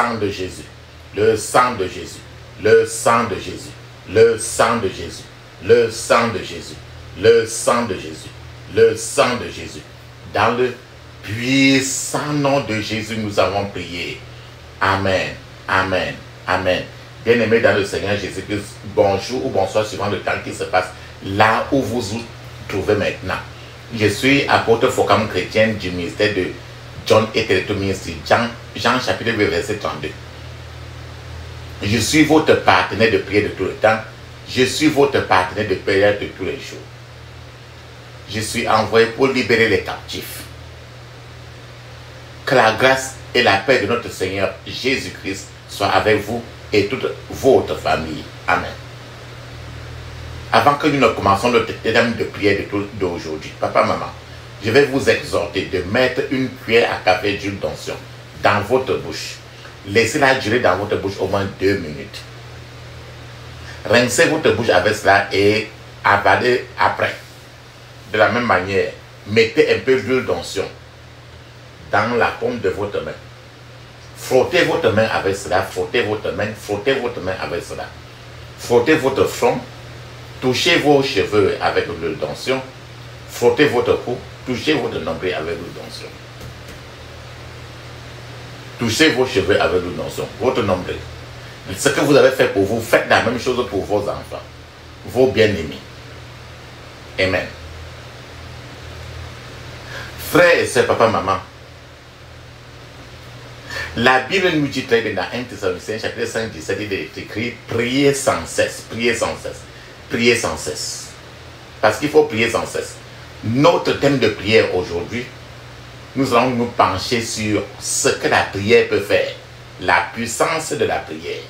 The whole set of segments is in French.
sang de Jésus, le sang de Jésus, le sang de Jésus, le sang de Jésus, le sang de Jésus, le sang de Jésus, le sang de Jésus. Dans le puissant nom de Jésus, nous avons prié. Amen, amen, amen. Bien-aimés dans le Seigneur Jésus-Christ, bonjour ou bonsoir suivant le temps qui se passe là où vous vous trouvez maintenant. Je suis apôtre Focam chrétien du ministère de John et Teleto Ministry, Jean chapitre 2 verset 32. Je suis votre partenaire de prière de tout le temps. Je suis votre partenaire de prière de tous les jours. Je suis envoyé pour libérer les captifs. Que la grâce et la paix de notre Seigneur Jésus-Christ soient avec vous et toute votre famille. Amen. Avant que nous ne commencions notre thème de prière d'aujourd'hui, papa, maman, je vais vous exhorter de mettre une cuillère à café d'huile d'onction dans votre bouche. Laissez-la durer dans votre bouche au moins 2 minutes. Rincez votre bouche avec cela et avalez après. De la même manière, mettez un peu d'huile d'onction dans la paume de votre main. Frottez votre main avec cela, frottez votre main avec cela. Frottez votre front, touchez vos cheveux avec l'huile d'onction, frottez votre cou, touchez votre nombril avec l'huile d'onction. Touchez vos cheveux avec l'huile d'onction, votre nombril. Ce que vous avez fait pour vous, faites la même chose pour vos enfants, vos bien-aimés. Amen. Frères et sœurs, papa, maman, la Bible nous dit très bien dans 1 Thessaloniciens chapitre 5, 17, il est écrit « Priez sans cesse, priez sans cesse, priez sans cesse ». Parce qu'il faut prier sans cesse. Notre thème de prière aujourd'hui, nous allons nous pencher sur ce que la prière peut faire. La puissance de la prière.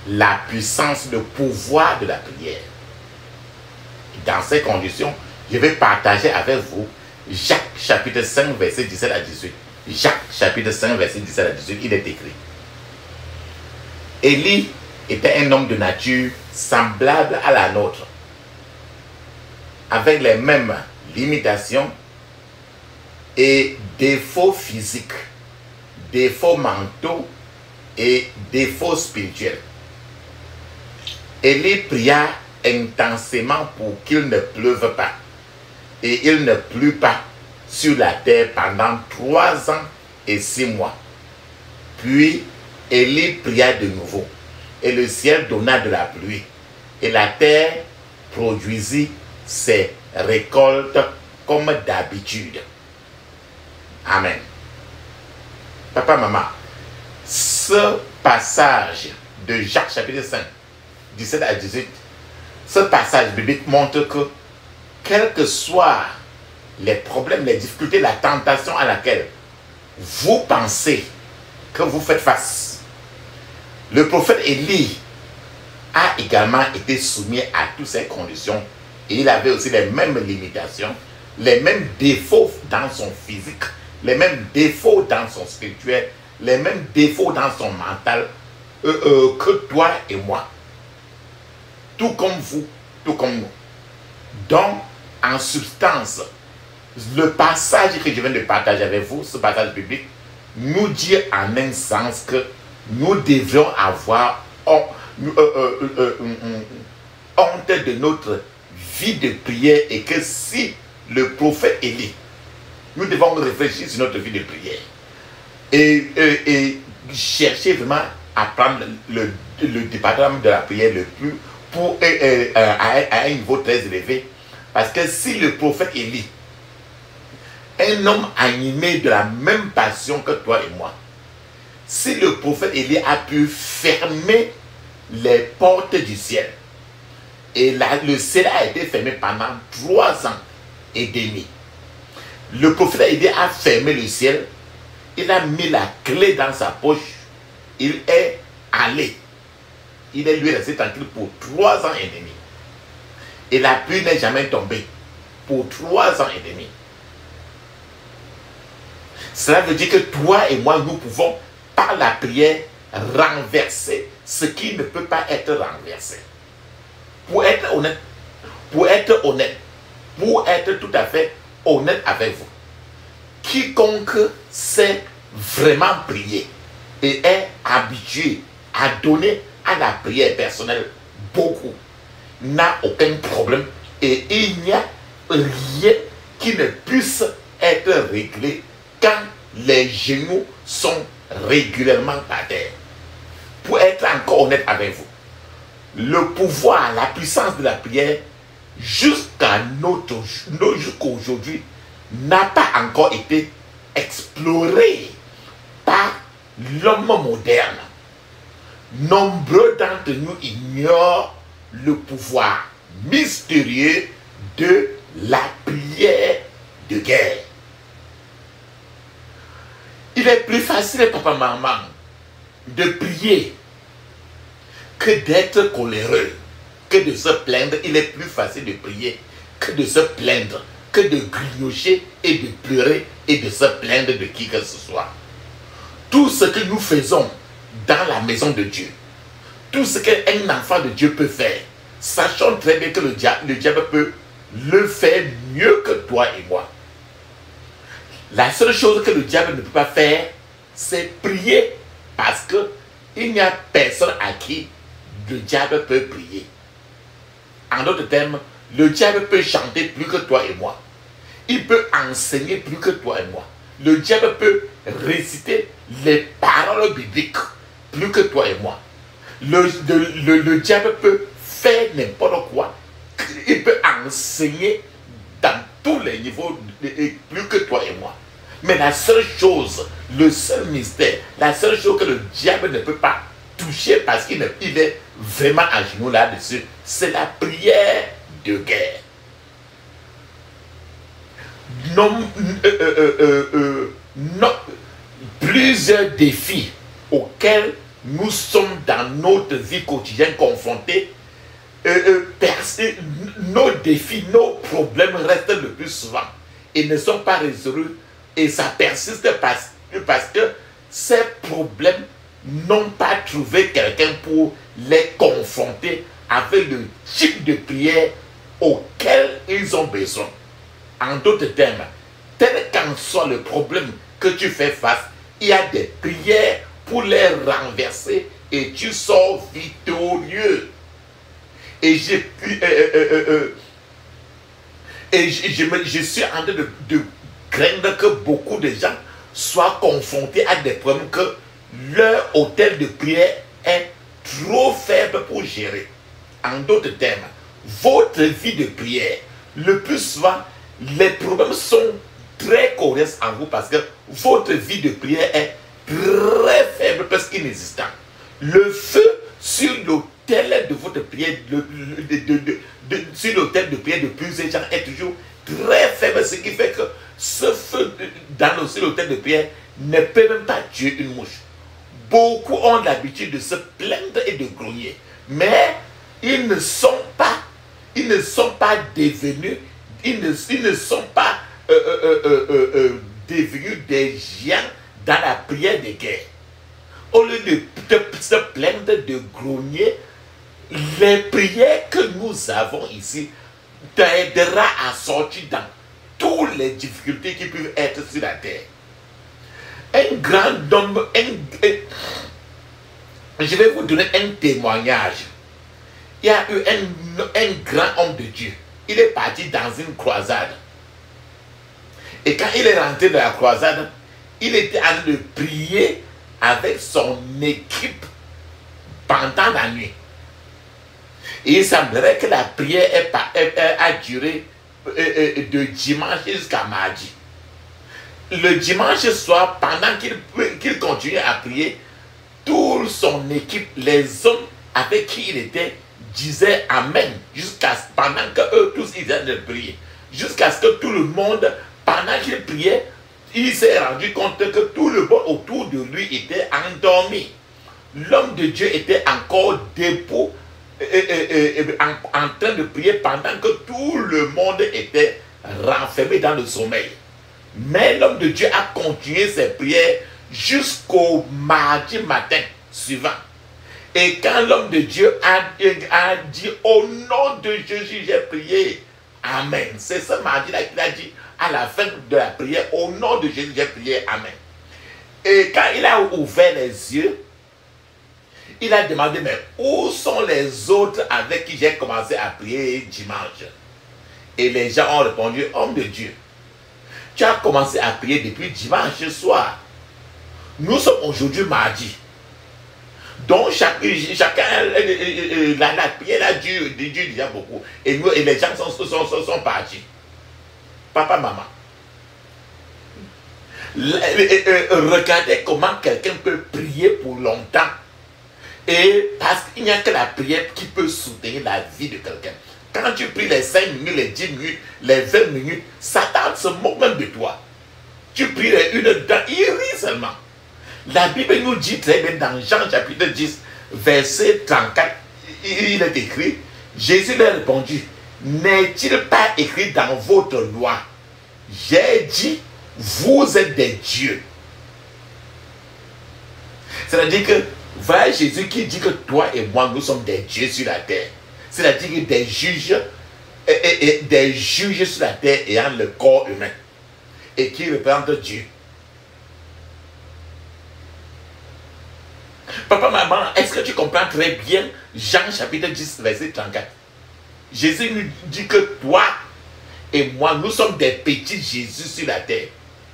La puissance, le pouvoir de la prière. Dans ces conditions, je vais partager avec vous Jacques chapitre 5, verset 17 à 18. Jacques chapitre 5, verset 17 à 18, il est écrit. Élie était un homme de nature semblable à la nôtre, avec les mêmes limitations et défauts physiques, défauts mentaux et défauts spirituels. Élie pria intensément pour qu'il ne pleuve pas, et il ne plut pas sur la terre pendant 3 ans et 6 mois. Puis Élie pria de nouveau, et le ciel donna de la pluie, et la terre produisit ses récoltes comme d'habitude. Amen. Papa, maman, ce passage de Jacques chapitre 5, 17 à 18, ce passage biblique montre que, quels que soient les problèmes, les difficultés, la tentation à laquelle vous pensez que vous faites face, le prophète Élie a également été soumis à toutes ces conditions et il avait aussi les mêmes limitations, les mêmes défauts dans son physique, les mêmes défauts dans son spirituel, les mêmes défauts dans son mental que toi et moi. Tout comme vous, tout comme nous. Donc, en substance, le passage que je viens de partager avec vous, ce passage biblique, nous dit en un sens que nous devrions avoir honte de notre vie de prière et que si le prophète Élie, nous devons réfléchir sur notre vie de prière et chercher vraiment à prendre le département de la prière le plus à un niveau très élevé. Parce que si le prophète Élie, un homme animé de la même passion que toi et moi, si le prophète Élie a pu fermer les portes du ciel, et là, le ciel a été fermé pendant 3 ans et demi, le prophète Élie a fermé le ciel, il a mis la clé dans sa poche, il est allé, il est lui resté tranquille pour 3 ans et demi. Et la pluie n'est jamais tombée pour 3 ans et demi. Cela veut dire que toi et moi, nous pouvons, par la prière, renverser ce qui ne peut pas être renversé. Pour être honnête, pour être tout à fait honnête avec vous, quiconque sait vraiment prier, et est habitué à donner à la prière personnelle beaucoup, n'a aucun problème et il n'y a rien qui ne puisse être réglé quand les genoux sont régulièrement par terre. Pour être encore honnête avec vous, le pouvoir, la puissance de la prière jusqu'aujourd'hui n'a pas encore été exploré par l'homme moderne. Nombreux d'entre nous ignorent le pouvoir mystérieux de la prière de guerre. Il est plus facile, papa, maman, de prier que d'être coléreux, que de se plaindre. Il est plus facile de prier que de se plaindre, que de grignoter et de pleurer et de se plaindre de qui que ce soit. Tout ce que nous faisons dans la maison de Dieu, tout ce qu'un enfant de Dieu peut faire, sachant très bien que le diable peut le faire mieux que toi et moi. La seule chose que le diable ne peut pas faire, c'est prier, parce que il n'y a personne à qui le diable peut prier. En d'autres termes, le diable peut chanter plus que toi et moi. Il peut enseigner plus que toi et moi. Le diable peut réciter les paroles bibliques plus que toi et moi. Le diable peut faire n'importe quoi. Il peut enseigner dans tous les niveaux plus que toi et moi. Mais la seule chose, le seul mystère, la seule chose que le diable ne peut pas toucher parce qu'il est vraiment à genoux là-dessus, c'est la prière de guerre. Plusieurs défis auxquels nous sommes dans notre vie quotidienne confrontés, nos défis, nos problèmes restent le plus souvent et ne sont pas résolus, et ça persiste parce que ces problèmes n'ont pas trouvé quelqu'un pour les confronter avec le type de prière auquel ils ont besoin. En d'autres termes, tel qu'en soit le problème que tu fais face, il y a des prières pour les renverser et tu sors victorieux. Et je suis en train de craindre que beaucoup de gens soient confrontés à des problèmes que leur hôtel de prière est trop faible pour gérer. En d'autres termes, votre vie de prière, le plus souvent, les problèmes sont très coriaces en vous parce que votre vie de prière est très faible, parce qu'inexistant. Le feu sur l'autel de votre prière, sur l'autel de prière de plusieurs gens est toujours très faible, ce qui fait que ce feu sur l'autel de prière ne peut même pas tuer une mouche. Beaucoup ont l'habitude de se plaindre et de grogner, mais ils ne sont pas devenus, ils ne sont pas devenus des géants dans la prière de guerre. Au lieu de se plaindre, de grogner, les prières que nous avons ici t'aidera à sortir dans toutes les difficultés qui peuvent être sur la terre. Un grand homme, je vais vous donner un témoignage. Il y a eu un grand homme de Dieu. Il est parti dans une croisade. Et quand il est rentré dans la croisade, il était en train de prier avec son équipe pendant la nuit. Et il semblerait que la prière a duré de dimanche jusqu'à mardi. Le dimanche soir, pendant qu'il continuait à prier, toute son équipe, les hommes avec qui il était, disaient Amen, pendant qu'eux tous ils allaient de prier. Jusqu'à ce que tout le monde, pendant qu'il priait, il s'est rendu compte que tout le monde autour de lui était endormi. L'homme de Dieu était encore debout, en train de prier pendant que tout le monde était renfermé dans le sommeil. Mais l'homme de Dieu a continué ses prières jusqu'au mardi matin suivant. Et quand l'homme de Dieu a dit au nom de Jésus, j'ai prié. Amen. C'est ce mardi-là qu'il a dit à la fin de la prière, au nom de Jésus, j'ai prié. Amen. Et quand il a ouvert les yeux, il a demandé, mais où sont les autres avec qui j'ai commencé à prier dimanche? Et les gens ont répondu, homme de Dieu, tu as commencé à prier depuis dimanche soir. Nous sommes aujourd'hui mardi. Donc chacun, la prière a dure déjà beaucoup. Et les gens sont partis. Papa, maman. Regardez comment quelqu'un peut prier pour longtemps. Et parce qu'il n'y a que la prière qui peut soutenir la vie de quelqu'un. Quand tu pries les 5 minutes, les 10 minutes, les 20 minutes, Satan se moque même de toi. Tu pries les 1 heure, il rit seulement. La Bible nous dit très bien dans Jean chapitre 10, verset 34, il est écrit, Jésus leur a répondu, n'est-il pas écrit dans votre loi? J'ai dit, vous êtes des dieux. C'est-à-dire que, voilà Jésus qui dit que toi et moi, nous sommes des dieux sur la terre. C'est-à-dire des juges, des juges sur la terre ayant le corps humain. Et qui représentent Dieu. Papa, maman, est-ce que tu comprends très bien Jean chapitre 10, verset 34? Jésus nous dit que toi et moi, nous sommes des petits Jésus sur la terre.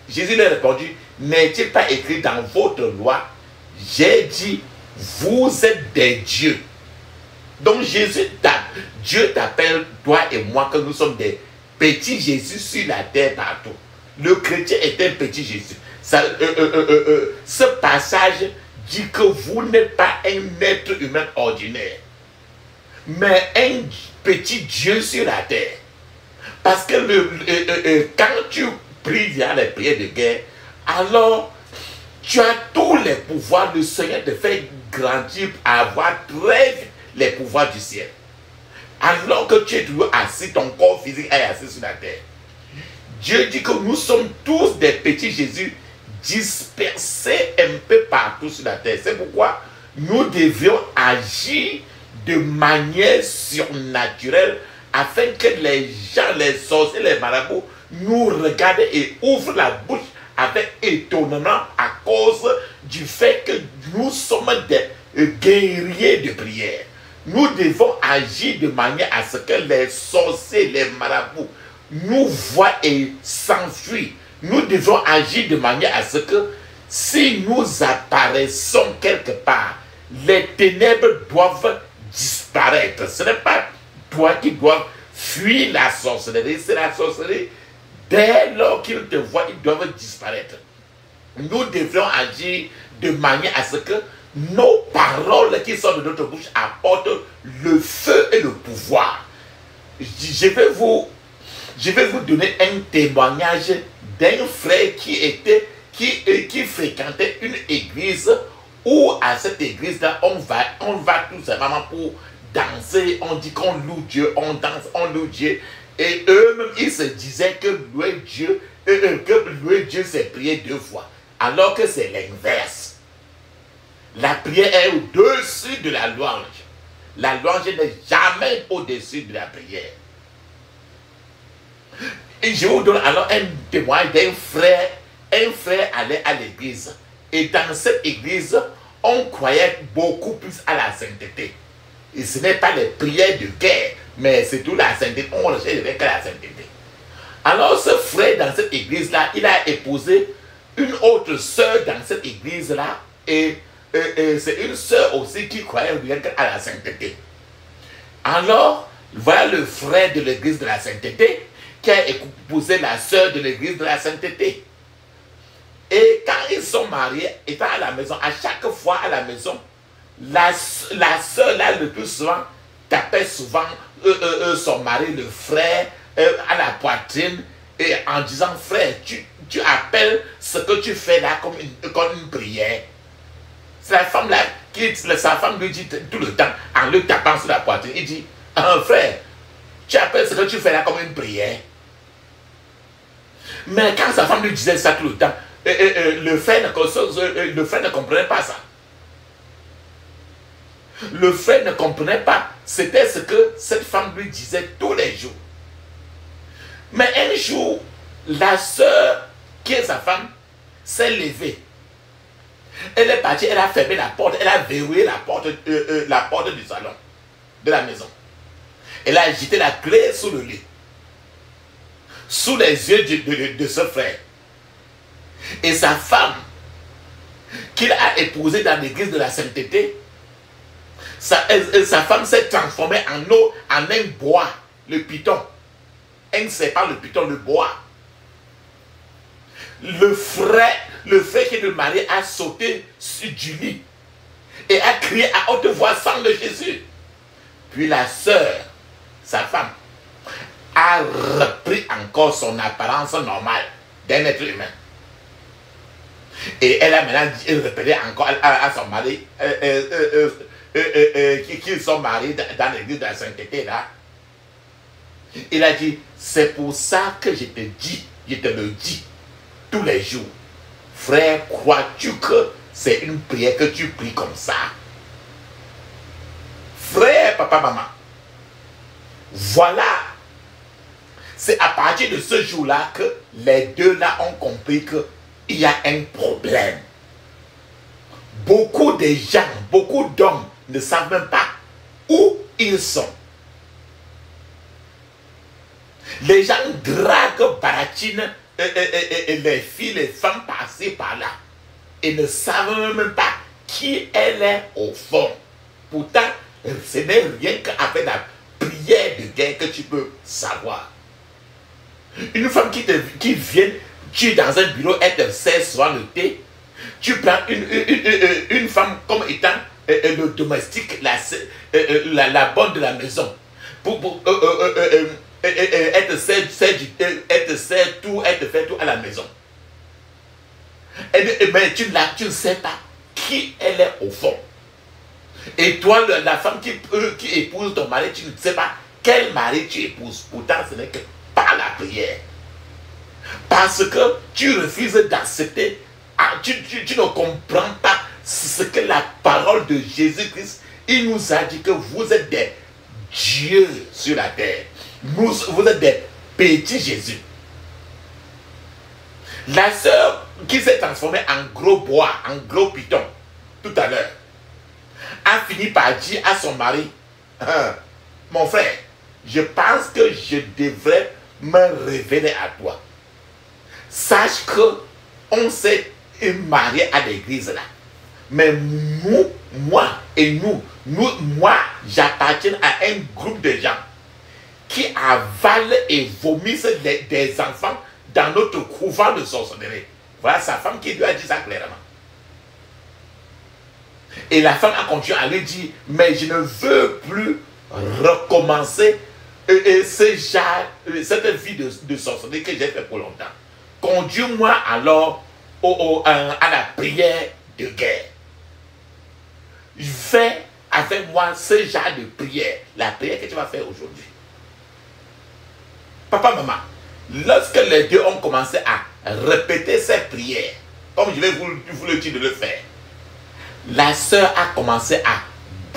Jésus lui a répondu, n'est-il pas écrit dans votre loi? J'ai dit, vous êtes des dieux. Donc Dieu t'appelle, toi et moi, que nous sommes des petits Jésus sur la terre partout. Le chrétien est un petit Jésus. Ce passage dit que vous n'êtes pas un être humain ordinaire, mais un petit Dieu sur la terre. Parce que quand tu pries dans les prières de guerre, alors tu as tous les pouvoirs. Le Seigneur te fait grandir à avoir très les pouvoirs du ciel. Alors que tu es toujours assis, ton corps physique est assis sur la terre. Dieu dit que nous sommes tous des petits Jésus dispersés un peu partout sur la terre. C'est pourquoi nous devions agir de manière surnaturelle afin que les gens, les sorciers, les marabouts nous regardent et ouvrent la bouche avec étonnement à cause du fait que nous sommes des guerriers de prière. Nous devons agir de manière à ce que les sorciers, les marabouts nous voient et s'enfuient. Nous devons agir de manière à ce que si nous apparaissons quelque part, les ténèbres doivent disparaître. Ce n'est pas toi qui dois fuir la sorcellerie, c'est la sorcellerie. Dès lors qu'ils te voient, ils doivent disparaître. Nous devons agir de manière à ce que nos paroles qui sortent de notre bouche apportent le feu et le pouvoir. Je vais vous donner un témoignage d'un frère qui fréquentait une église où à cette église-là, on va tout simplement pour danser, on dit qu'on loue Dieu, on danse, on loue Dieu. Et eux-mêmes, ils se disaient que louer Dieu, c'est prier 2 fois. Alors que c'est l'inverse. La prière est au-dessus de la louange. La louange n'est jamais au-dessus de la prière. Et je vous donne alors un témoignage d'un frère. Un frère allait à l'église. Et dans cette église, on croyait beaucoup plus à la sainteté. Et ce n'est pas les prières de guerre, mais c'est tout la sainteté. On ne recherche que la sainteté. Alors ce frère dans cette église-là, il a épousé une autre sœur dans cette église-là. Et c'est une sœur aussi qui croyait à la sainteté. Alors, voilà le frère de l'église de la sainteté qui a épousé la sœur de l'église de la sainteté. Et quand ils sont mariés, étant à la maison, à chaque fois à la maison, la sœur là le plus souvent tapait souvent son mari, le frère, à la poitrine, et en disant, frère, tu appelles ce que tu fais là comme une prière. C'est la femme là sa femme lui dit tout le temps, en le tapant sur la poitrine, il dit, frère, tu appelles ce que tu fais là comme une prière. Mais quand sa femme lui disait ça tout le temps, le frère ne comprenait pas ça. Le frère ne comprenait pas. C'était ce que cette femme lui disait tous les jours. Mais un jour, la sœur, qui est sa femme, s'est levée. Elle est partie, elle a fermé la porte, elle a verrouillé la porte du salon, de la maison. Elle a agité la clé sous le lit, sous les yeux de ce frère. Et sa femme, qu'il a épousée dans l'église de la sainteté, sa femme s'est transformée en un bois, le python. Un serpent, le python, le bois. Le frère qui est le mari a sauté du lit et a crié à haute voix, sang de Jésus. Puis la sœur, sa femme, a repris encore son apparence normale d'un être humain. Et elle a maintenant répété encore à son mari, qu'ils sont mariés dans l'église de la sainteté là. Il a dit, c'est pour ça que je te le dis tous les jours. Frère, crois-tu que c'est une prière que tu pries comme ça? Frère, papa, maman, voilà. C'est à partir de ce jour-là que les deux là ont compris qu'il y a un problème. Beaucoup de gens, beaucoup d'hommes ne savent même pas où ils sont. Les gens draguent, baratinent les filles, les femmes passées par là et ne savent même pas qui elle est au fond. Pourtant, ce n'est rien qu'avec la prière de guerre que tu peux savoir. Une femme qui vient, tu es dans un bureau, elle te sert souvent le thé. Tu prends une femme comme étant le domestique, la bonne de la maison. Elle te sert tout, elle te fait tout à la maison. Mais tu ne sais pas qui elle est au fond. Et toi, la femme qui épouse ton mari, tu ne sais pas quel mari tu épouses. Pourtant, ce n'est que par la prière. Parce que tu refuses d'accepter, tu ne comprends pas ce que la parole de Jésus-Christ, il nous a dit que vous êtes des dieux sur la terre. Vous êtes des petits Jésus. La sœur qui s'est transformée en gros bois, en gros python, tout à l'heure, a fini par dire à son mari, mon frère, je pense que je devrais me révéler à toi. Sache que on s'est marié à l'église là. Mais moi, j'appartiens à un groupe de gens qui avalent et vomissent des enfants dans notre couvent de sorcellerie. Voilà sa femme qui lui a dit ça clairement. Et la femme a continué à lui dire, mais je ne veux plus recommencer cette vie de sorcellerie que j'ai fait pour longtemps. Conduis-moi alors à la prière de guerre. Fais avec moi ce genre de prière, la prière que tu vas faire aujourd'hui. Papa, maman, lorsque les deux ont commencé à répéter ces prières, comme je vais vous le dire de le faire, la sœur a commencé à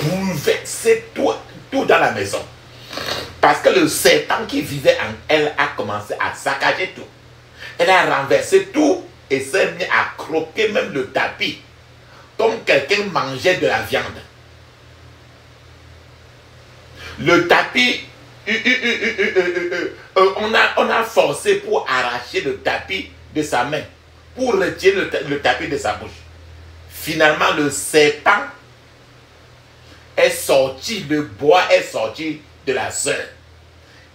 bouleverser tout dans la maison. Parce que le serpent qui vivait en elle a commencé à saccager tout. Elle a renversé tout et s'est mis à croquer même le tapis, comme quelqu'un mangeait de la viande. Le tapis, on a forcé pour arracher le tapis de sa main, pour retirer le tapis de sa bouche. Finalement, le serpent est sorti, le bois est sorti de la sœur.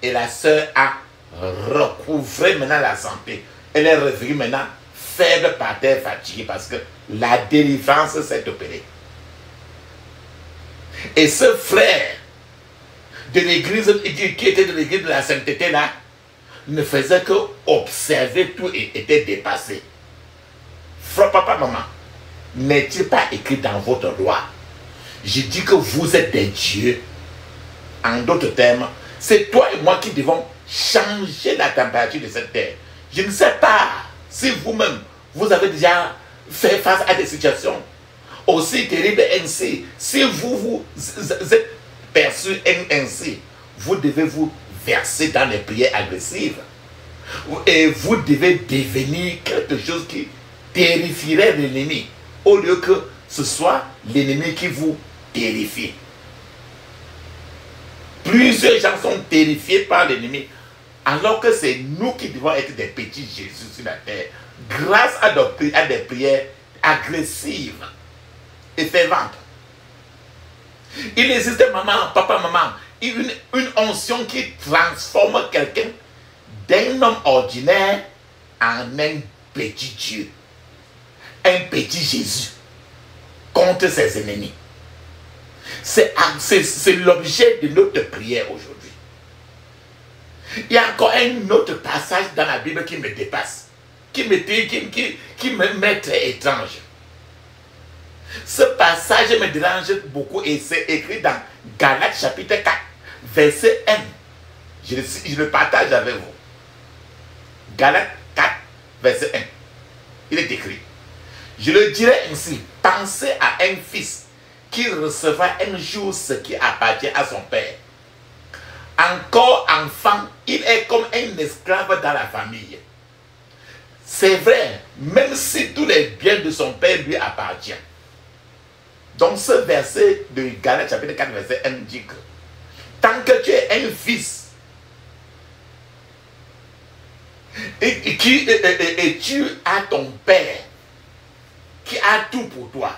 Et la sœur a recouvré maintenant la santé. Elle est revenue maintenant faible par terre, fatiguée, parce que la délivrance s'est opérée. Et ce frère de l'église, qui était de l'église de la sainteté là, ne faisait que observer tout et était dépassé. Frère, papa, maman, n'est-il pas écrit dans votre loi? Je dis que vous êtes des dieux. En d'autres termes, c'est toi et moi qui devons changer la température de cette terre. Je ne sais pas si vous-même, vous avez déjà fait face à des situations aussi terribles ainsi. Si vous êtes perçu ainsi, vous devez vous verser dans les prières agressives. Et vous devez devenir quelque chose qui terrifierait l'ennemi. au lieu que ce soit l'ennemi qui vous terrifie. Plusieurs gens sont terrifiés par l'ennemi, alors que c'est nous qui devons être des petits Jésus sur la terre, grâce à des prières agressives et ferventes. Il existe, maman, papa, maman, une onction qui transforme quelqu'un d'un homme ordinaire en un petit Dieu, un petit Jésus contre ses ennemis. C'est l'objet de notre prière aujourd'hui. Il y a encore un autre passage dans la Bible qui me dépasse, qui me met très étrange. Ce passage me dérange beaucoup et c'est écrit dans Galates chapitre 4, verset 1. Je le partage avec vous. Galates 4, verset 1. Il est écrit: je le dirai ainsi, pensez à un fils qui recevra un jour ce qui appartient à son père. Encore enfant, il est comme un esclave dans la famille. C'est vrai, même si tous les biens de son père lui appartiennent. Donc ce verset de Galates chapitre 4, verset 1 dit que tant que tu es un fils et tu as ton père qui a tout pour toi,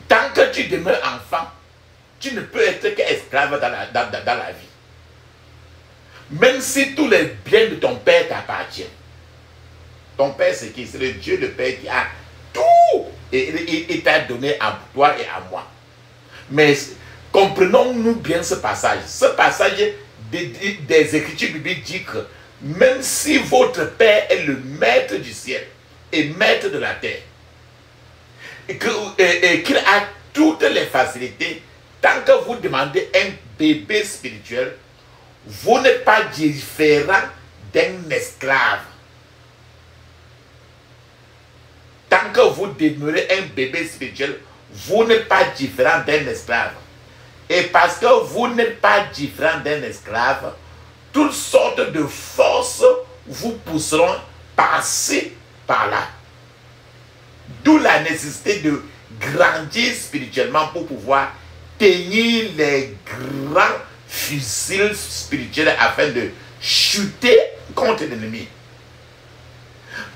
tant que tu demeures enfant, tu ne peux être qu'esclave dans la vie. Même si tous les biens de ton père t'appartiennent. Ton père, c'est qui? C'est le Dieu de Père qui a tout et il t'a donné à toi et à moi. Mais comprenons-nous bien ce passage. Ce passage des Écritures bibliques dit que même si votre Père est le maître du ciel et maître de la terre, et qu'il a toutes les facilités, tant que vous demandez un bébé spirituel, vous n'êtes pas différent d'un esclave. Tant que vous demeurez un bébé spirituel, vous n'êtes pas différent d'un esclave. Et parce que vous n'êtes pas différent d'un esclave, toutes sortes de forces vous pousseront par-ci, par-là. D'où la nécessité de grandir spirituellement pour pouvoir tenir les grands fusils spirituels afin de chuter contre l'ennemi.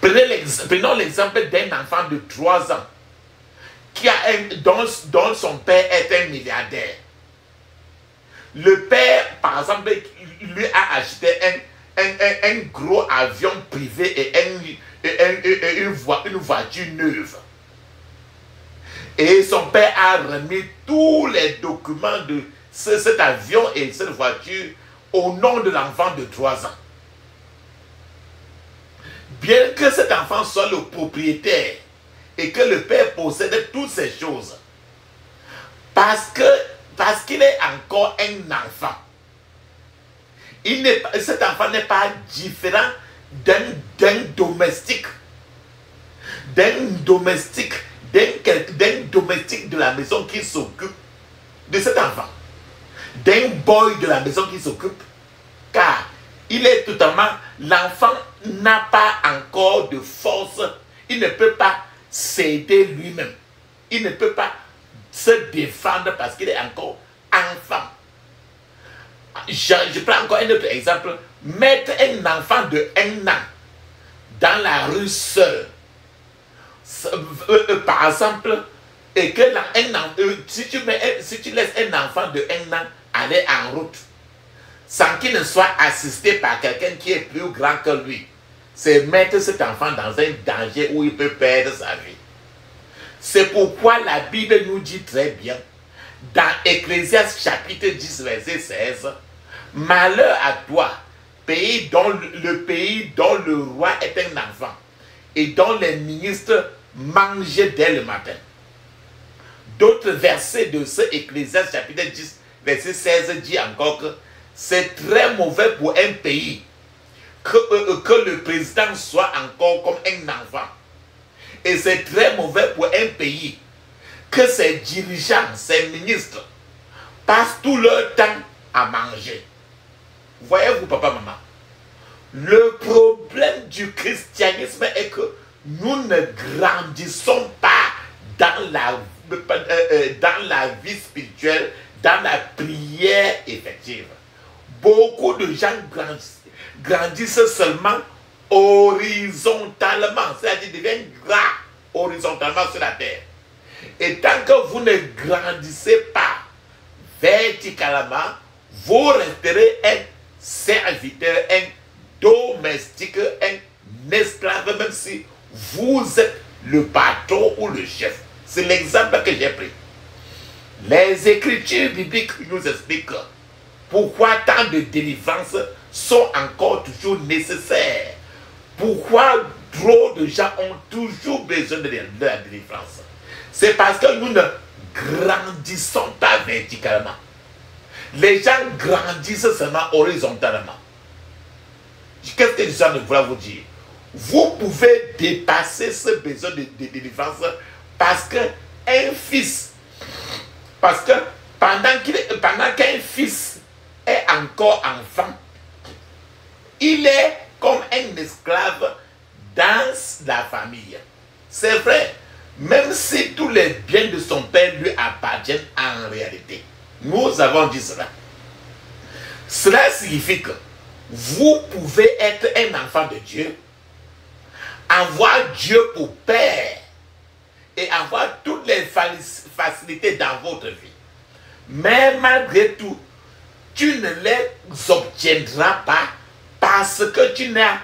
Prenons l'exemple d'un enfant de 3 ans dont son père est un milliardaire. Le père, par exemple, lui a acheté un gros avion privé et une voiture neuve. Et son père a remis tous les documents de cet avion et cette voiture au nom de l'enfant de 3 ans. Bien que cet enfant soit le propriétaire et que le père possède toutes ces choses, parce qu'il est encore un enfant, cet enfant n'est pas différent d'un domestique de la maison qui s'occupe de cet enfant, d'un boy de la maison qui s'occupe, car il est totalement, l'enfant n'a pas encore de force, il ne peut pas s'aider lui-même, il ne peut pas se défendre parce qu'il est encore enfant. Je prends encore un autre exemple. Mettre un enfant de 1 an dans la rue seul, par exemple, et que si tu laisses un enfant de 1 an aller en route sans qu'il ne soit assisté par quelqu'un qui est plus grand que lui, c'est mettre cet enfant dans un danger où il peut perdre sa vie. C'est pourquoi la Bible nous dit très bien dans Ecclésiaste chapitre 10 verset 16, malheur à toi, pays dont le roi est un enfant et dont les ministres mangent dès le matin. D'autres versets de ce Ecclésiaste chapitre 10 verset 16 dit encore que c'est très mauvais pour un pays que le président soit encore comme un enfant. Et c'est très mauvais pour un pays que ses dirigeants, ses ministres, passent tout leur temps à manger. Voyez-vous, papa, maman, le problème du christianisme est que nous ne grandissons pas dans la vie spirituelle, dans la prière effective. Beaucoup de gens grandissent seulement horizontalement, c'est-à-dire deviennent gras horizontalement sur la terre. Et tant que vous ne grandissez pas verticalement, vous resterez un serviteur, un domestique, un esclave, même si vous êtes le patron ou le chef. C'est l'exemple que j'ai pris. Les Écritures bibliques nous expliquent pourquoi tant de délivrances sont encore toujours nécessaires. Pourquoi trop de gens ont toujours besoin de la délivrance. C'est parce que nous ne grandissons pas verticalement. Les gens grandissent seulement horizontalement. Qu'est-ce que je suis en train de vouloir vous dire? Vous pouvez dépasser ce besoin de délivrance parce qu'un fils, parce que pendant qu'un fils est encore enfant, il est comme un esclave dans la famille. C'est vrai, même si tous les biens de son père lui appartiennent en réalité. Nous avons dit cela. Cela signifie que vous pouvez être un enfant de Dieu, avoir Dieu pour père et avoir toutes les facilités dans votre vie. Mais malgré tout, tu ne les obtiendras pas parce que tu n'as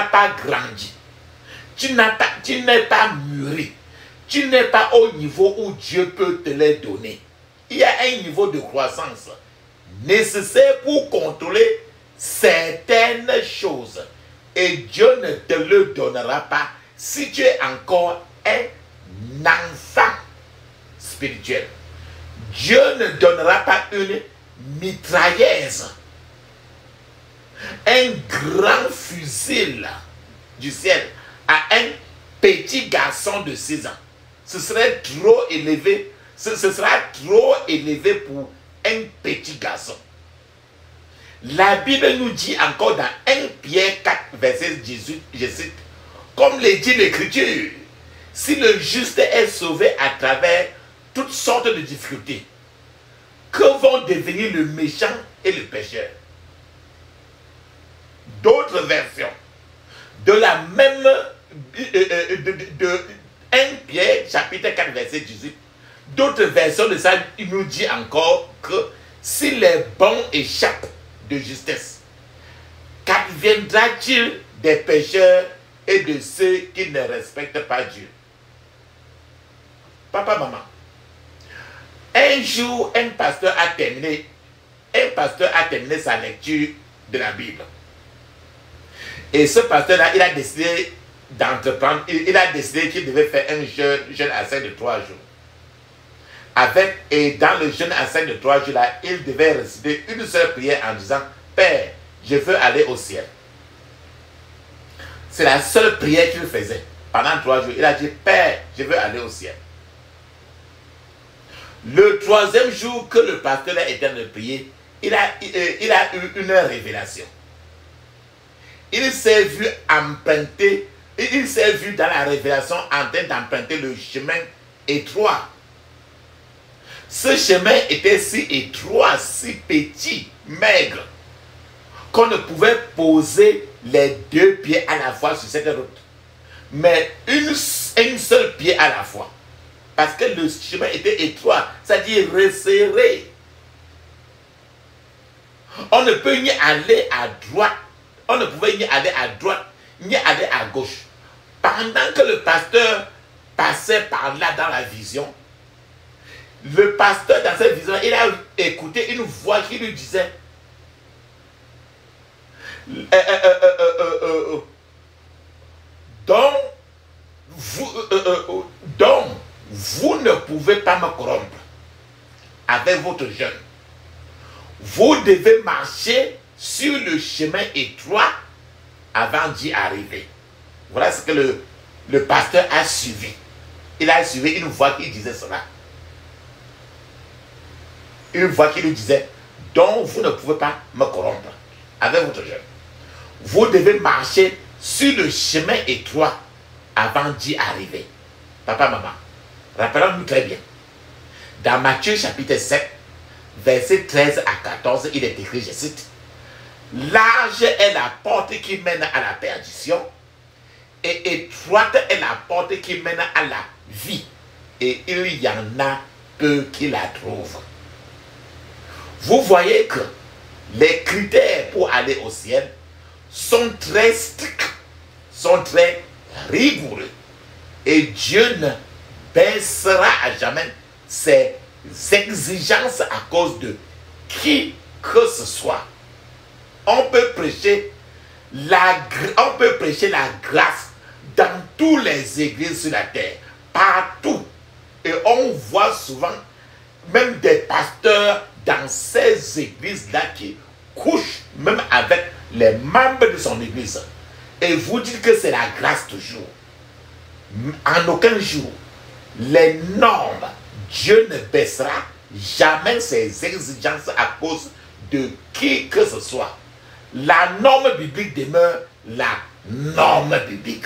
pas grandi. Tu n'es pas mûri. Tu n'es pas au niveau où Dieu peut te les donner. Il y a un niveau de croissance nécessaire pour contrôler certaines choses. Et Dieu ne te le donnera pas si tu es encore un enfant spirituel. Dieu ne donnera pas une mitrailleuse, un grand fusil du ciel à un petit garçon de 6 ans. Ce serait trop élevé. Ce sera trop élevé pour un petit garçon. La Bible nous dit encore dans 1 Pierre 4, verset 18, je cite, comme le dit l'Écriture, si le juste est sauvé à travers toutes sortes de difficultés, que vont devenir le méchant et le pécheur? D'autres versions de la même de 1 Pierre chapitre 4 verset 18, d'autres versions de ça, il nous dit encore que si les bons échappent de justesse, qu'adviendra-t-il des pécheurs et de ceux qui ne respectent pas Dieu? Papa, maman, un jour, un pasteur a terminé sa lecture de la Bible. Et ce pasteur-là, il a décidé d'entreprendre, il a décidé qu'il devait faire un jeûne à 5 de 3 jours. Et dans le jeûne à 5 de 3 jours-là, il devait réciter une seule prière en disant, Père, je veux aller au ciel. C'est la seule prière qu'il faisait. Pendant 3 jours, il a dit, Père, je veux aller au ciel. Le 3e jour que le pasteur était en train de prier, il a eu une révélation. Il s'est vu dans la révélation en train d'emprunter le chemin étroit. Ce chemin était si étroit, si petit, maigre, qu'on ne pouvait poser les 2 pieds à la fois sur cette route. Mais un seul pied à la fois. Parce que le chemin était étroit, c'est-à-dire resserré. On ne peut ni aller à droite, on ne pouvait ni aller à droite, ni aller à gauche. Pendant que le pasteur passait par là dans la vision, le pasteur dans cette vision, il a écouté une voix qui lui disait donc vous ne pouvez pas me corrompre avec votre jeûne. Vous devez marcher sur le chemin étroit avant d'y arriver. Voilà ce que le pasteur a suivi. Il a suivi une voix qui disait cela. Une voix qui lui disait, donc vous ne pouvez pas me corrompre avec votre jeûne. Vous devez marcher sur le chemin étroit avant d'y arriver. Papa, maman, rappelons-nous très bien. Dans Matthieu chapitre 7, versets 13 à 14, il est écrit, je cite, « Large est la porte qui mène à la perdition, et étroite est la porte qui mène à la vie, et il y en a peu qui la trouvent. » Vous voyez que les critères pour aller au ciel sont très stricts, sont très rigoureux. Et Dieu ne baissera à jamais ses exigences à cause de qui que ce soit. On peut prêcher la grâce dans toutes les églises sur la terre, partout. Et on voit souvent même des pasteurs dans ces églises-là qui couchent même avec les membres de son église. Et vous dites que c'est la grâce toujours. En aucun jour, les normes, Dieu ne baissera jamais ses exigences à cause de qui que ce soit. La norme biblique demeure la norme biblique.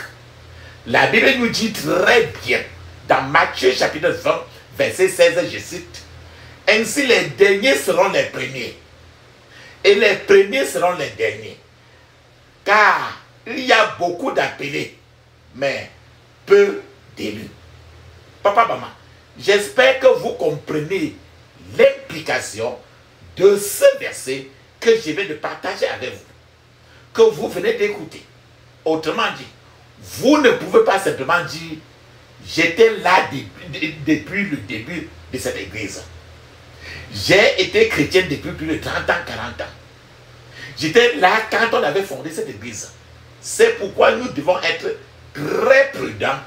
La Bible nous dit très bien, dans Matthieu chapitre 20, verset 16, je cite, « Ainsi les derniers seront les premiers, et les premiers seront les derniers. Car il y a beaucoup d'appelés, mais peu d'élus. » Papa, maman, j'espère que vous comprenez l'implication de ce verset que je viens de partager avec vous, que vous venez d'écouter. Autrement dit, vous ne pouvez pas simplement dire « J'étais là depuis le début de cette église. J'ai été chrétien depuis plus de 30 ans, 40 ans. J'étais là quand on avait fondé cette église. » C'est pourquoi nous devons être très prudents.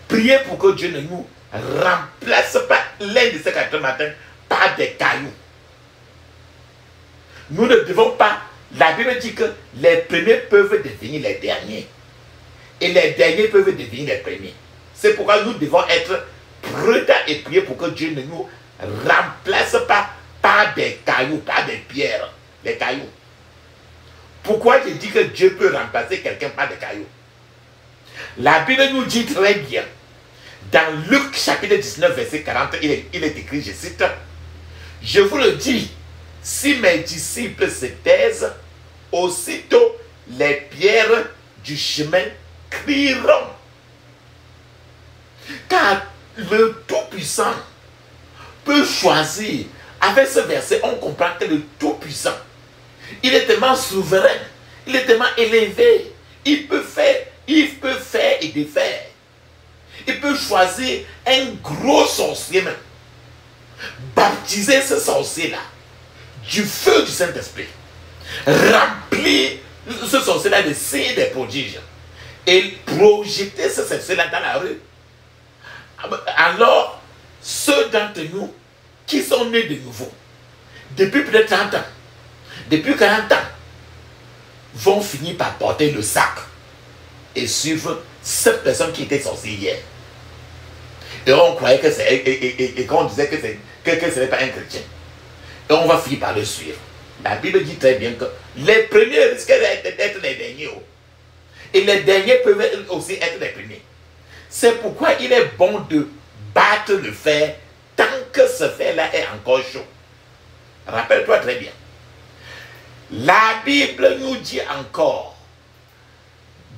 Prier pour que Dieu ne nous remplace pas l'un de ces 4 matins par des cailloux. Nous ne devons pas. La Bible dit que les premiers peuvent devenir les derniers. Et les derniers peuvent devenir les premiers. C'est pourquoi nous devons être prudents et prier pour que Dieu ne nous remplace pas par des cailloux, par des pierres. Les cailloux. Pourquoi je dis que Dieu peut remplacer quelqu'un par des cailloux? La Bible nous dit très bien, dans Luc chapitre 19, verset 40, il est écrit, je cite, « Je vous le dis, si mes disciples se taisent, aussitôt les pierres du chemin crieront. » Car le Tout-Puissant peut choisir. Avec ce verset, on comprend que le Tout-Puissant, il est tellement souverain, il est tellement élevé, il peut faire et défaire. Il peut choisir un gros sorcier même, baptiser ce sorcier-là du feu du Saint-Esprit, remplir ce sorcier-là de signes et des prodiges et projeter ce sorcier-là dans la rue. Alors, ceux d'entre nous qui sont nés de nouveau, depuis peut-être 30 ans, depuis 40 ans, vont finir par porter le sac et suivre cette personne qui était sorcière hier. Et on croyait que c'est, et qu'on disait que ce n'est pas un chrétien. Et on va finir par le suivre. La Bible dit très bien que les premiers risquent d'être les derniers. Et les derniers peuvent aussi être les premiers. C'est pourquoi il est bon de battre le fer tant que ce fer-là est encore chaud. Rappelle-toi très bien. La Bible nous dit encore,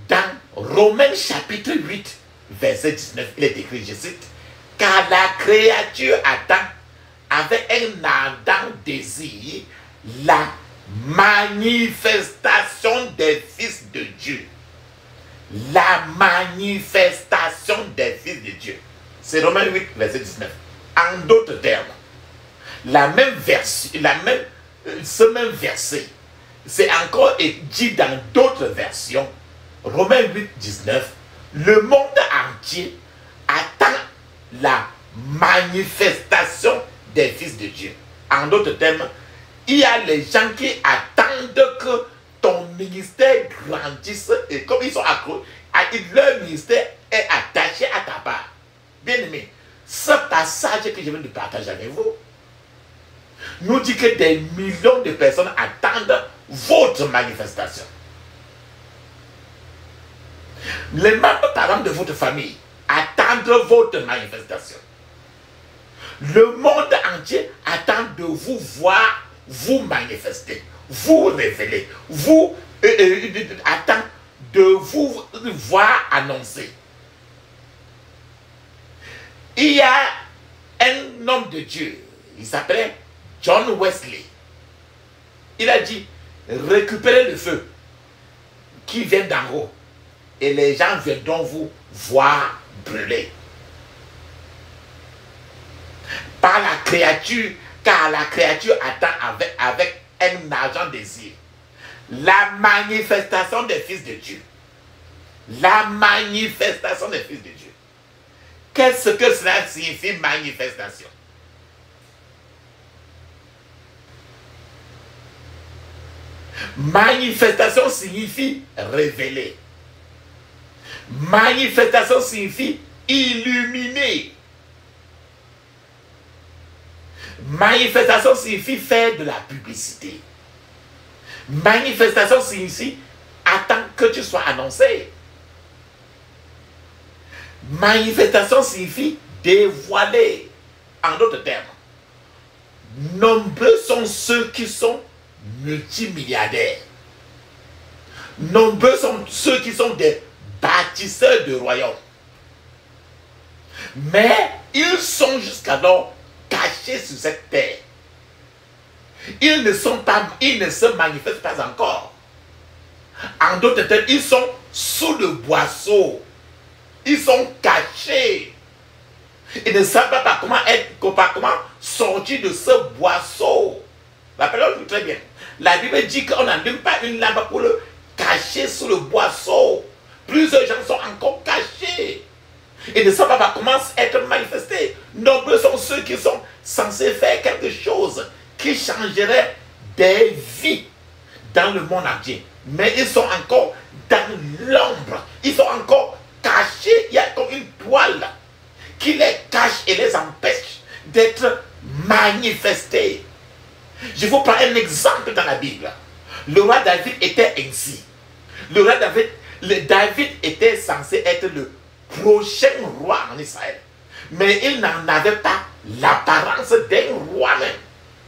dans Romains chapitre 8, verset 19, il est écrit, je cite, « Car la créature attend avec un ardent désir la manifestation des fils de Dieu. » La manifestation des fils de Dieu. C'est Romains 8, verset 19. En d'autres termes, ce même verset, c'est encore dit dans d'autres versions. Romains 8, 19. Le monde entier attend la manifestation des fils de Dieu. En d'autres termes, il y a les gens qui attendent que ton ministère grandisse et comme ils sont accrochés, leur ministère est attaché à ta part. Bien aimé, ce passage que je viens de partager avec vous nous dit que des millions de personnes attendent votre manifestation. Les membres, par exemple, de votre famille attendent votre manifestation. Le monde entier attend de vous voir, vous manifester, vous révéler, vous attend de vous voir annoncer. Il y a un homme de Dieu, il s'appelait John Wesley. Il a dit, récupérez le feu qui vient d'en haut et les gens viendront vous voir brûler. Par la créature, car la créature attend avec un ardent désir la manifestation des fils de Dieu. La manifestation des fils de Dieu. Qu'est-ce que cela signifie, manifestation? Manifestation signifie révéler. Manifestation signifie illuminer. Manifestation signifie faire de la publicité. Manifestation signifie attendre que tu sois annoncé. Manifestation signifie dévoiler. En d'autres termes, nombreux sont ceux qui sont multimilliardaires. Nombreux sont ceux qui sont des bâtisseurs de royaumes. Mais ils sont jusqu'alors cachés sur cette terre. Ils ne se manifestent pas encore. En d'autres termes, ils sont sous le boisseau. Ils sont cachés. Ils ne savent pas comment sortir de ce boisseau. Rappelons-nous très bien. La Bible dit qu'on n'allume pas une lampe pour le cacher sous le boisseau. Plusieurs gens sont encore cachés. Ils ne savent pas comment être manifestés. Nombreux sont ceux qui sont censés faire quelque chose qui changerait des vies dans le monde entier. Mais ils sont encore dans l'ombre. Ils sont encore cachés. Il y a comme une toile qui les cache et les empêche d'être manifestés. Je vous prends un exemple dans la Bible. Le roi David était ainsi. Le roi David était censé être le prochain roi en Israël. Mais il n'en avait pas l'apparence d'un roi même.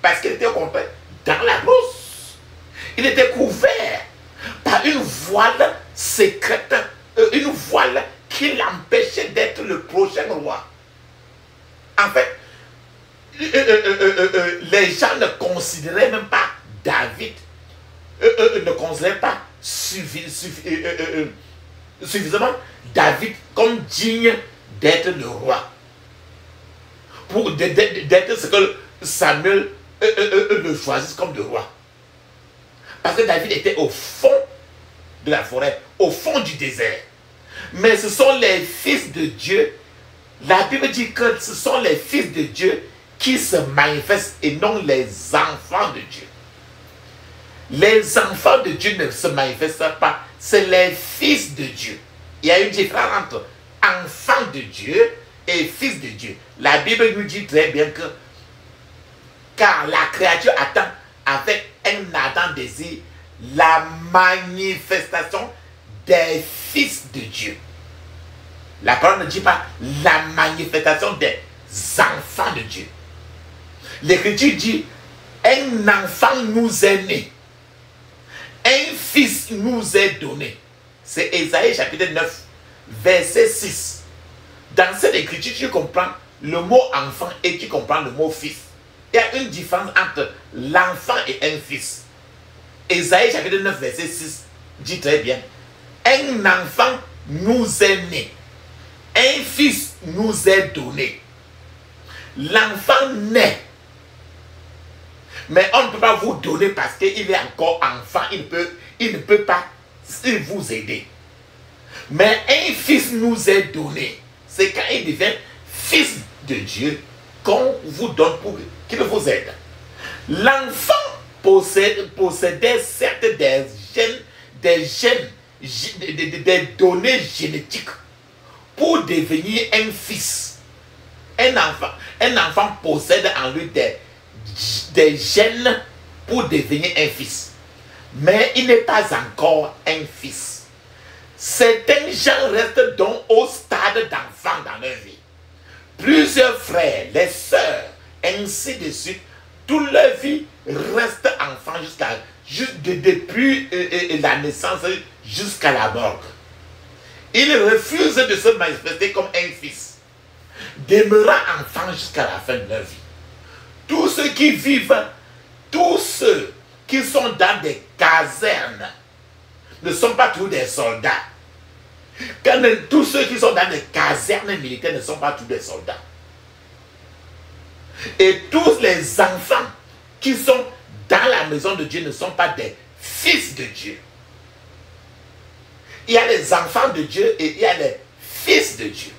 Parce qu'il était compris dans la brousse. Il était couvert par une voile secrète, une voile qui l'empêchait d'être le prochain roi. En fait, les gens ne considéraient même pas David, ne considéraient pas suffisamment David comme digne d'être le roi. Pour d'être ce que Samuel le choisisse comme le roi. Parce que David était au fond de la forêt, au fond du désert. Mais ce sont les fils de Dieu. La Bible dit que ce sont les fils de Dieu qui se manifestent et non les enfants de Dieu. Les enfants de Dieu ne se manifestent pas, c'est les fils de Dieu. Il y a une différence entre enfants de Dieu et fils de Dieu. La Bible nous dit très bien que car la créature attend avec un ardent désir la manifestation des fils de Dieu. La parole ne dit pas la manifestation des enfants de Dieu. L'Écriture dit un enfant nous est né, un fils nous est donné. C'est Ésaïe chapitre 9, verset 6. Dans cette écriture, tu comprends le mot enfant et tu comprends le mot fils. Il y a une différence entre l'enfant et un fils. Ésaïe chapitre 9, verset 6 dit très bien: un enfant nous est né, un fils nous est donné. L'enfant naît, mais on ne peut pas vous donner parce qu'il est encore enfant. Il ne peut pas vous aider. Mais un fils nous est donné. C'est quand il devient fils de Dieu qu'on vous donne pour qu'il vous aide. L'enfant possédait certes des données génétiques pour devenir un fils. Un enfant possède en lui des gènes pour devenir un fils. Mais il n'est pas encore un fils. certains gens restent donc au stade d'enfant dans leur vie. Plusieurs frères, les sœurs, ainsi de suite, toute leur vie reste enfant depuis la naissance jusqu'à la mort. Ils refusent de se manifester comme un fils, demeurant enfant jusqu'à la fin de leur vie. Tous ceux qui vivent, tous ceux qui sont dans des casernes ne sont pas tous des soldats. Tous ceux qui sont dans des casernes militaires ne sont pas tous des soldats. Et tous les enfants qui sont dans la maison de Dieu ne sont pas des fils de Dieu. Il y a les enfants de Dieu et il y a les fils de Dieu.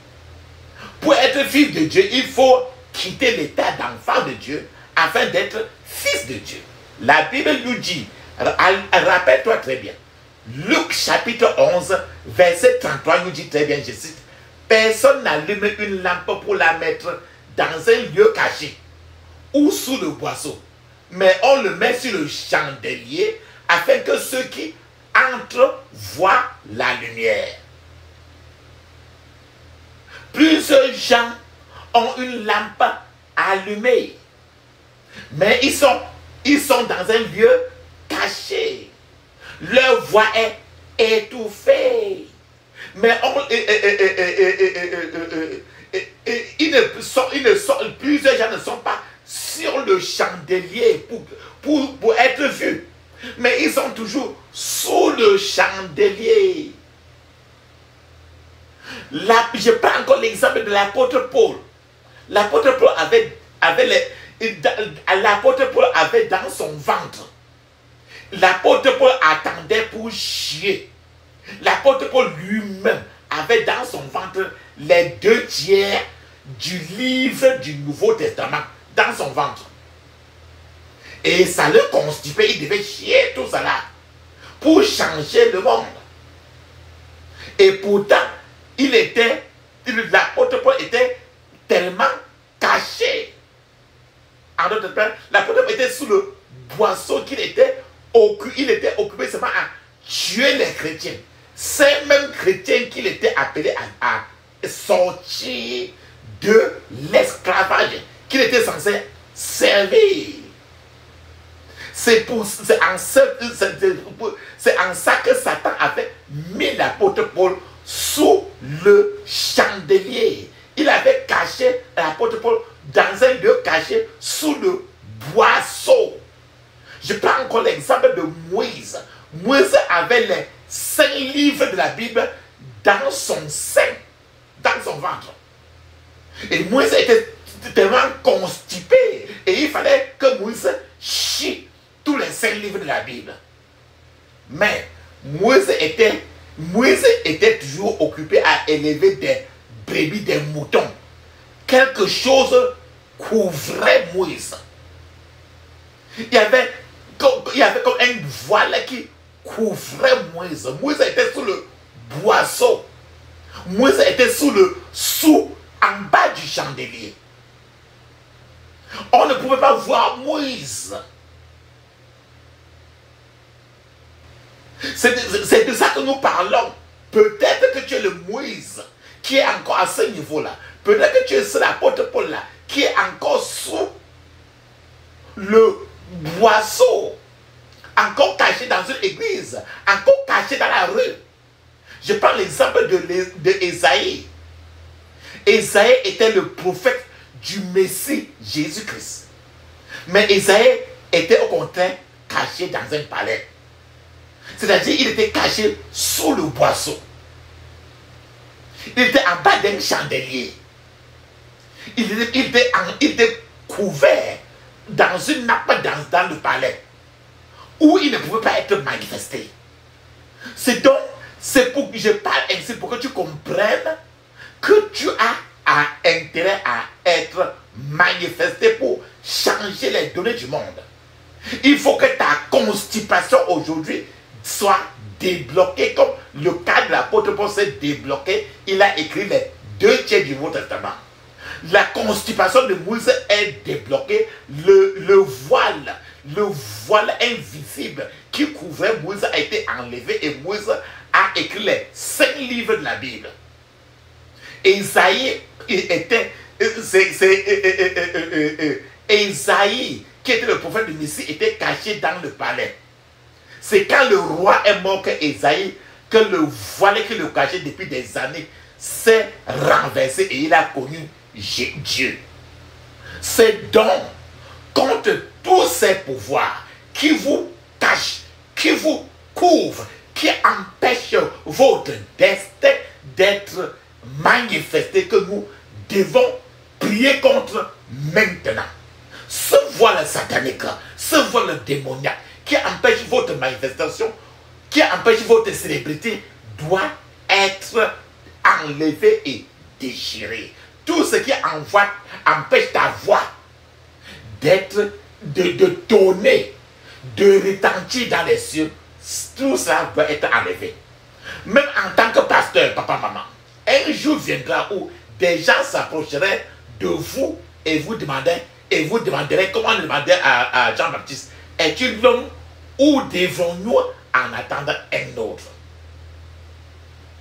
Pour être fils de Dieu, il faut quitter l'état d'enfant de Dieu afin d'être fils de Dieu. La Bible nous dit, rappelle-toi très bien, Luc chapitre 11, verset 33 nous dit très bien, je cite, « Personne n'allume une lampe pour la mettre dans un lieu caché ou sous le boisseau, mais on le met sur le chandelier afin que ceux qui entrent voient la lumière. » Plusieurs gens ont une lampe allumée, mais ils sont dans un lieu caché. Leur voix est étouffée. Mais plusieurs gens ne sont pas sur le chandelier pour être vus. Mais ils sont toujours sous le chandelier. Je prends encore l'exemple de l'apôtre Paul. L'apôtre Paul l'apôtre Paul avait dans son ventre. L'apôtre Paul attendait pour chier. L'apôtre Paul lui-même avait dans son ventre les 2/3 du livre du Nouveau Testament dans son ventre. Et ça le constipait, il devait chier tout ça là pour changer le monde. Et pourtant, l'apôtre Paul était tellement caché. En d'autres termes, l'apôtre Paul était sous le boisseau qu'il était occupé seulement à tuer les chrétiens. Ces mêmes chrétiens qu'il était appelé à sortir de l'esclavage qu'il était censé servir. C'est en ça que Satan avait mis l'apôtre Paul sous le chandelier. Il avait caché l'apôtre Paul dans un lieu caché sous le boisseau. Je prends encore l'exemple de Moïse. Moïse avait les 5 livres de la Bible dans son sein, dans son ventre. Et Moïse était tellement constipé. Et il fallait que Moïse chie tous les 5 livres de la Bible. Mais Moïse était toujours occupé à élever des brebis, des moutons. Quelque chose couvrait Moïse. Il y avait comme un voile qui couvrait Moïse. Moïse était sous le boisseau. Moïse était en bas du chandelier. On ne pouvait pas voir Moïse. C'est de ça que nous parlons. Peut-être que tu es le Moïse qui est encore à ce niveau-là. Peut-être que tu es l'apôtre Paul là qui est encore sous le boisseau, encore caché dans une église, encore caché dans la rue. Je prends l'exemple de Ésaïe. Ésaïe était le prophète du Messie Jésus-Christ. Mais Ésaïe était au contraire caché dans un palais. C'est-à-dire il était caché sous le boisseau. Il était en bas d'un chandelier. Il était couvert dans une nappe dans le palais où il ne pouvait pas être manifesté. C'est pour que je parle ainsi, pour que tu comprennes que tu as intérêt à être manifesté pour changer les données du monde. Il faut que ta constipation aujourd'hui soit débloquée, comme le cas de l'apôtre Paul s'est débloqué. Il a écrit les 2/3 du Nouveau Testament. La constipation de Moïse est débloquée. Le voile invisible qui couvrait Moïse a été enlevé et Moïse a écrit les 5 Ésaïe était... Ésaïe, qui était le prophète du Messie, était caché dans le palais. C'est quand le roi est mort que Ésaïe, que le voile qui le cachait depuis des années, s'est renversé et il a connu Dieu. C'est donc contre tous ces pouvoirs qui vous cachent, qui vous couvrent, qui empêchent votre destin d'être manifesté que nous devons prier contre maintenant. Ce voile satanique, ce voile démoniaque qui empêche votre manifestation, qui empêche votre célébrité, doit être enlevé et déchiré. Tout ce qui empêche ta voix d'être, de tonner, de retentir dans les cieux, tout ça doit être enlevé. Même en tant que pasteur, papa, maman, un jour viendra où des gens s'approcheraient de vous et vous demanderez, comme on demandait à Jean-Baptiste, es-tu l'homme ou devons-nous en attendre un autre?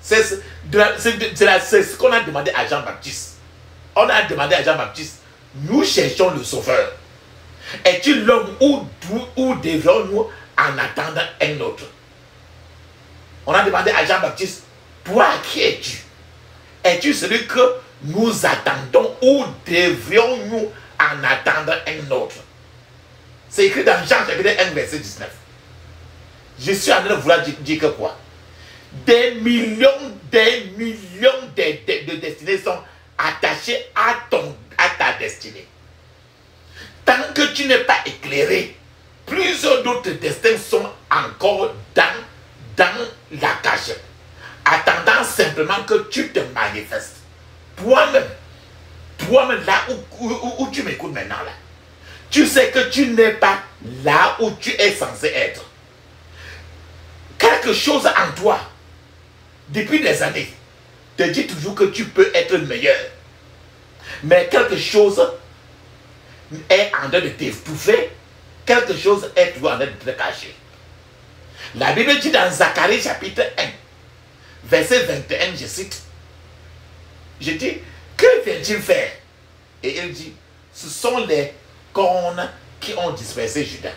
C'est ce qu'on a demandé à Jean-Baptiste. On a demandé à Jean-Baptiste, nous cherchons le Sauveur. Es-tu l'homme ou devons-nous en attendre un autre? On a demandé à Jean-Baptiste, toi qui es-tu? Es-tu celui que nous attendons ou devrions-nous en attendre un autre? C'est écrit dans Jean chapitre 1 verset 19. Je suis en train de vouloir dire que quoi? Des millions de destinées sont attachées à ta destinée. Tant que tu n'es pas éclairé, plusieurs d'autres destins sont encore dans la cachette, attendant simplement que tu te manifestes. Toi-même là où tu m'écoutes maintenant là, tu sais que tu n'es pas là où tu es censé être. Quelque chose en toi, depuis des années, te dit toujours que tu peux être meilleur. Mais quelque chose est en train de t'étouffer, quelque chose est toujours en train de te cacher. La Bible dit dans Zacharie chapitre 1, verset 21, je cite, je dis, que vient-il faire? Et il dit, ce sont les cornes qui ont dispersé Judas.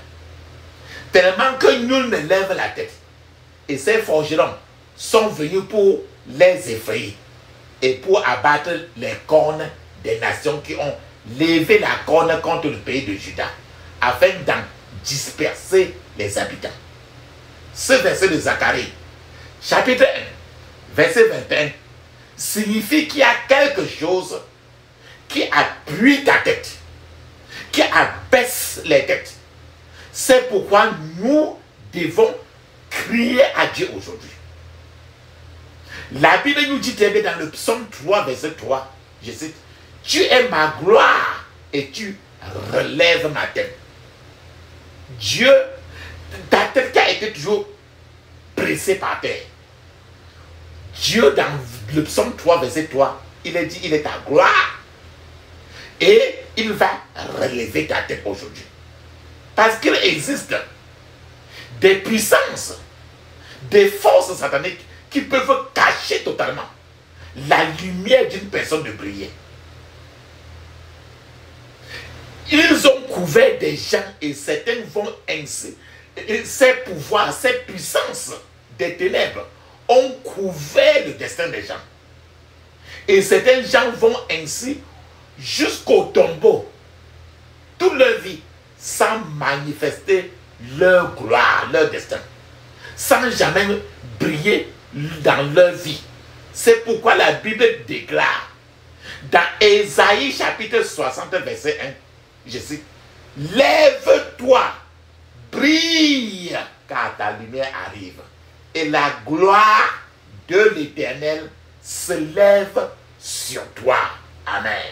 Tellement que nul ne lève la tête. Et ces forgerons sont venus pour les effrayer et pour abattre les cornes des nations qui ont levé la corne contre le pays de Juda, afin d'en disperser les habitants. Ce verset de Zacharie, chapitre 1, verset 21, signifie qu'il y a quelque chose qui appuie ta tête, qui abaisse les têtes. C'est pourquoi nous devons crier à Dieu aujourd'hui. La Bible nous dit très bien dans le psaume 3, verset 3, je cite, tu es ma gloire et tu relèves ma tête. Dieu, ta tête qui a été toujours pressée par terre. Dieu, dans le psaume 3, verset 3, il a dit, il est ta gloire. Et il va relever ta tête aujourd'hui. Parce qu'il existe des puissances, des forces sataniques qui peuvent cacher totalement la lumière d'une personne de briller. Ils ont couvert des gens et certains vont ainsi. Ces pouvoirs, ces puissances des ténèbres ont couvert le destin des gens. Et certains gens vont ainsi jusqu'au tombeau, toute leur vie, sans manifester leur gloire, leur destin, sans jamais briller dans leur vie. C'est pourquoi la Bible déclare dans Ésaïe chapitre 60 verset 1, je cite, lève-toi, brille, car ta lumière arrive, et la gloire de l'Éternel se lève sur toi. Amen.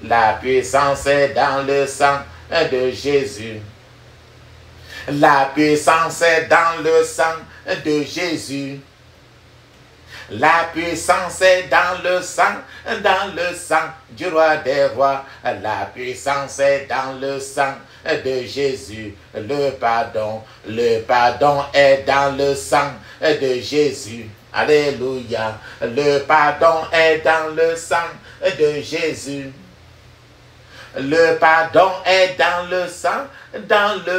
La puissance est dans le sang de Jésus. La puissance est dans le sang de Jésus. La puissance est dans le sang du roi des rois. La puissance est dans le sang de Jésus. Le pardon est dans le sang de Jésus. Alléluia. Le pardon est dans le sang de Jésus. Le pardon est dans le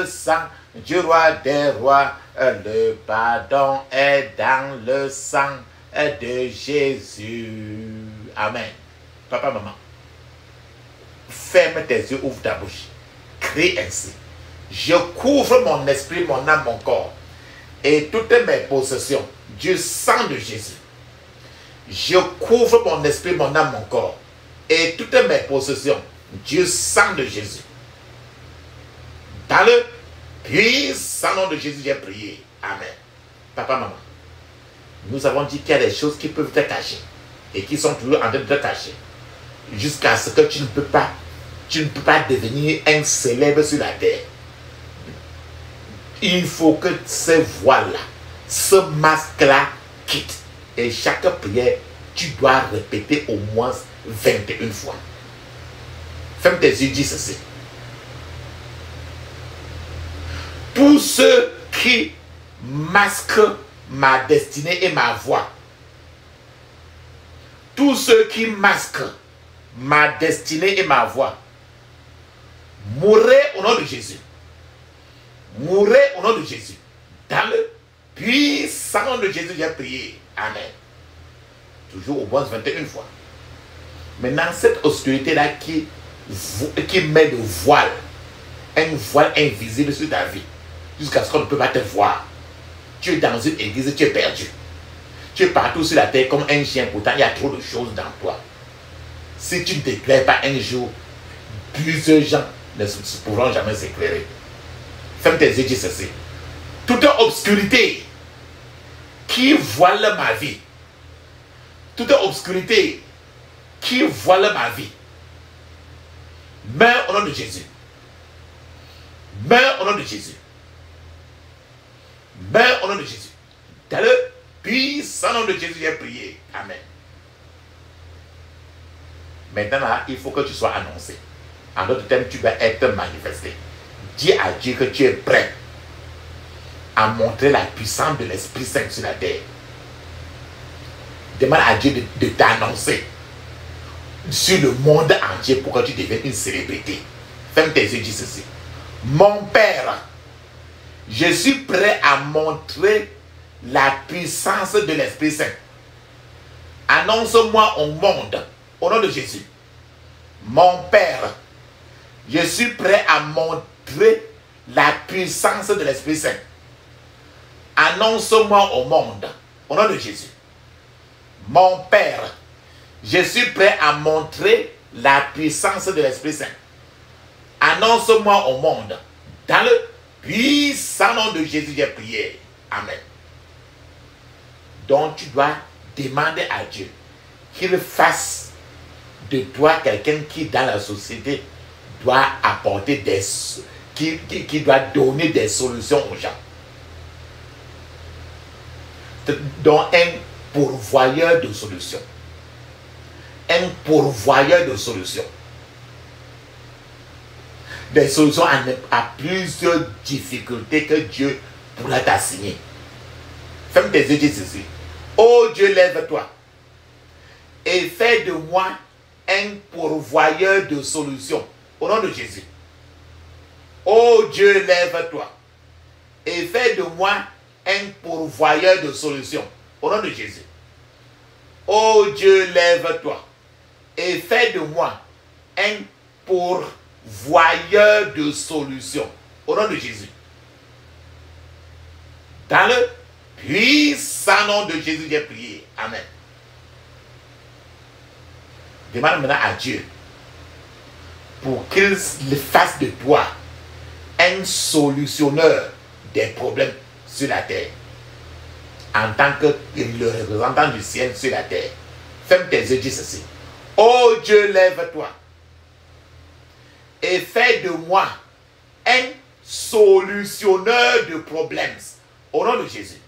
sang du roi des rois. Le pardon est dans le sang de Jésus. Amen. Papa, maman, ferme tes yeux, ouvre ta bouche. Crie ainsi. Je couvre mon esprit, mon âme, mon corps et toutes mes possessions du sang de Jésus. Je couvre mon esprit, mon âme, mon corps et toutes mes possessions du sang de Jésus. Dans le puissant nom de Jésus, j'ai prié. Amen. Papa, maman, nous avons dit qu'il y a des choses qui peuvent te cacher et qui sont toujours en train de te cacher jusqu'à ce que tu ne peux pas devenir un célèbre sur la terre. Il faut que ce voile-là, ce masque-là quitte. Et chaque prière, tu dois répéter au moins 21 fois. Ferme tes yeux, dis ceci. Tous ceux qui masquent ma destinée et ma voix, tous ceux qui masquent ma destinée et ma voix, mourrez au nom de Jésus. Mourrez au nom de Jésus. Dans le puissant nom de Jésus, j'ai prié. Amen. Toujours au moins 21 fois. Maintenant, cette obscurité-là qui met le voile, un voile invisible sur ta vie, jusqu'à ce qu'on ne peut pas te voir. Tu es dans une église, tu es perdu. Tu es partout sur la terre comme un chien, pourtant il y a trop de choses dans toi. Si tu ne t'éclaires pas un jour, plusieurs gens ne pourront jamais s'éclairer. Ferme tes yeux, dis ceci. Toute obscurité qui voile ma vie, toute obscurité qui voile ma vie, meurs au nom de Jésus. Meurs au nom de Jésus. Meurs au nom de Jésus. Dans le puissant nom de Jésus, j'ai prié. Amen. Maintenant, là, il faut que tu sois annoncé. En d'autres termes, tu vas être manifesté. Dis à Dieu que tu es prêt à montrer la puissance de l'Esprit Saint sur la terre. Demande à Dieu de t'annoncer sur le monde entier pour que tu deviennes une célébrité. Ferme tes yeux, dis ceci. Mon Père, je suis prêt à montrer la puissance de l'Esprit Saint. Annonce-moi au monde, au nom de Jésus. Mon Père, je suis prêt à montrer la puissance de l'Esprit Saint. Annonce-moi au monde, au nom de Jésus. Mon Père, je suis prêt à montrer la puissance de l'Esprit Saint. Annonce-moi au monde. Dans le puissant nom de Jésus, j'ai prié. Amen. Donc tu dois demander à Dieu qu'il fasse de toi quelqu'un qui dans la société doit apporter qui doit donner des solutions aux gens. Donc un pourvoyeur de solutions. Un pourvoyeur de solutions. Des solutions à plusieurs difficultés que Dieu pourra t'assigner. Ferme tes yeux, dis ceci. Oh Dieu, lève-toi et fais de moi un pourvoyeur de solutions. Au nom de Jésus. Oh Dieu, lève-toi et fais de moi un pourvoyeur de solutions. Au nom de Jésus. Oh Dieu, lève-toi et fais de moi un pourvoyeur de solutions. Au nom de Jésus. Dans le puissant nom de Jésus, j'ai prié. Amen. Demande maintenant à Dieu pour qu'il fasse de toi un solutionneur des problèmes sur la terre. En tant que le représentant du ciel sur la terre. Ferme tes yeux, dis ceci. Oh Dieu, lève-toi et fais de moi un solutionneur de problèmes. Au nom de Jésus.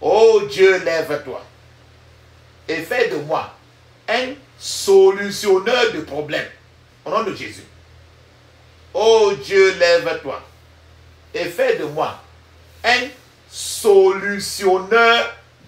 Oh Dieu, lève-toi et fais de moi un solutionneur de problèmes. Au nom de Jésus. Oh Dieu, lève-toi et fais de moi un solutionneur